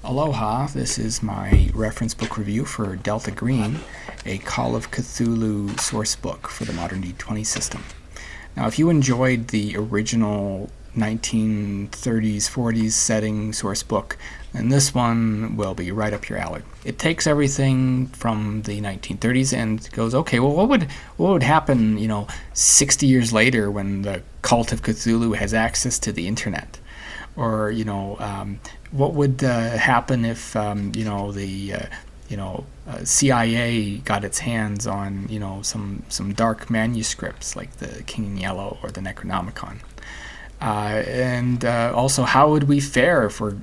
Aloha, this is my reference book review for Delta Green, a Call of Cthulhu source book for the modern D20 system. Now, if you enjoyed the original 1930s, 40s setting source book, then this one will be right up your alley. It takes everything from the 1930s and goes, okay, well, what would happen, 60 years later when the cult of Cthulhu has access to the internet? Or, what would happen if, the CIA got its hands on, some dark manuscripts like the King in Yellow or the Necronomicon? And also, how would we fare for,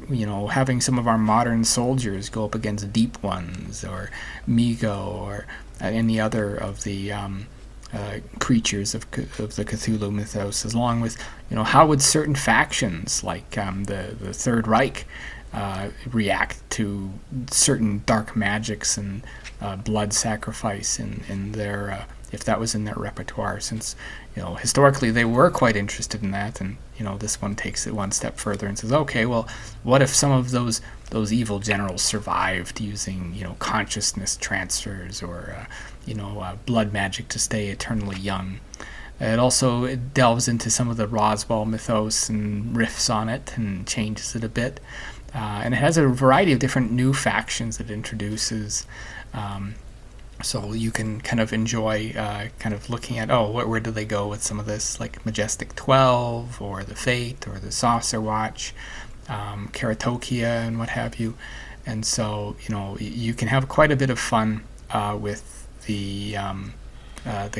having some of our modern soldiers go up against Deep Ones or Migo or any other of the creatures of the Cthulhu mythos, along with, how would certain factions like the Third Reich react to certain dark magics and blood sacrifice in their if that was in their repertoire, since historically they were quite interested in that, and this one takes it one step further and says, okay, well, what if some of those evil generals survived using consciousness transfers or blood magic to stay eternally young? It delves into some of the Roswell mythos and riffs on it and changes it a bit. And it has a variety of different new factions it introduces. So you can kind of enjoy kind of looking at, where do they go with some of this, like Majestic 12 or the Fate or the Saucer Watch, Keratokia and what have you. And so, you can have quite a bit of fun with the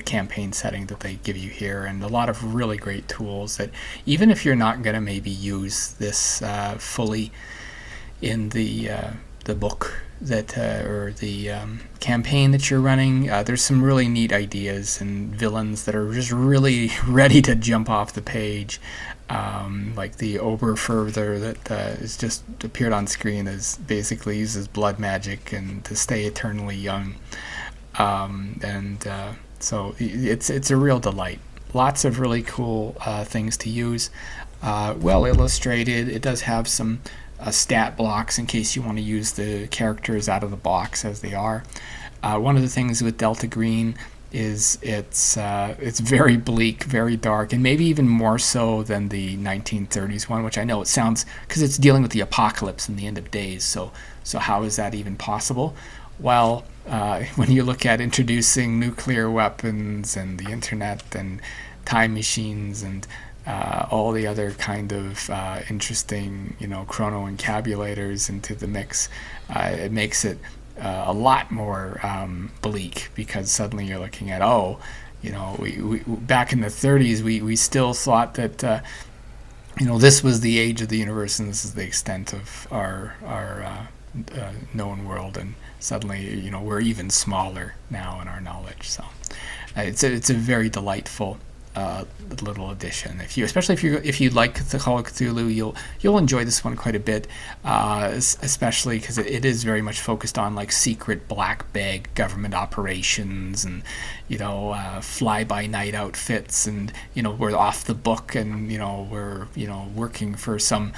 campaign setting that they give you here, and a lot of really great tools that even if you're not going to maybe use this fully in the book that or the campaign that you're running, there's some really neat ideas and villains that are just really ready to jump off the page, like the Oberfurther that is just appeared on screen as basically uses blood magic and to stay eternally young, so it's a real delight. Lots of really cool things to use, well illustrated. It does have some stat blocks in case you want to use the characters out of the box as they are. One of the things with Delta Green is it's very bleak, very dark, and maybe even more so than the 1930s one, which I know it sounds, because it's dealing with the apocalypse and the end of days. So how is that even possible? Well, when you look at introducing nuclear weapons and the internet and time machines and all the other kind of interesting, chrono-encabulators into the mix, it makes it a lot more bleak, because suddenly you're looking at, we back in the 30s, we still thought that, this was the age of the universe and this is the extent of our known world, and suddenly, we're even smaller now in our knowledge. So it's a very delightful little addition. Especially if you like the Call of Cthulhu, you'll enjoy this one quite a bit, especially because it is very much focused on like secret black bag government operations and fly by night outfits, and we're off the book, and we're working for some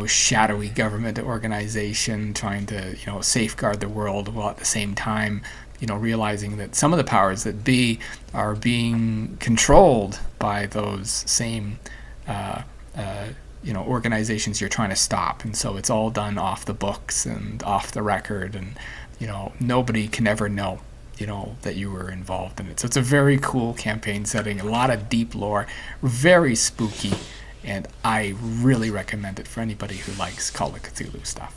shadowy government organization trying to safeguard the world, while at the same time realizing that some of the powers that be are being controlled by those same organizations you're trying to stop. And so it's all done off the books and off the record, and nobody can ever know that you were involved in it. So it's a very cool campaign setting, a lot of deep lore, very spooky, and I really recommend it for anybody who likes Call of Cthulhu stuff.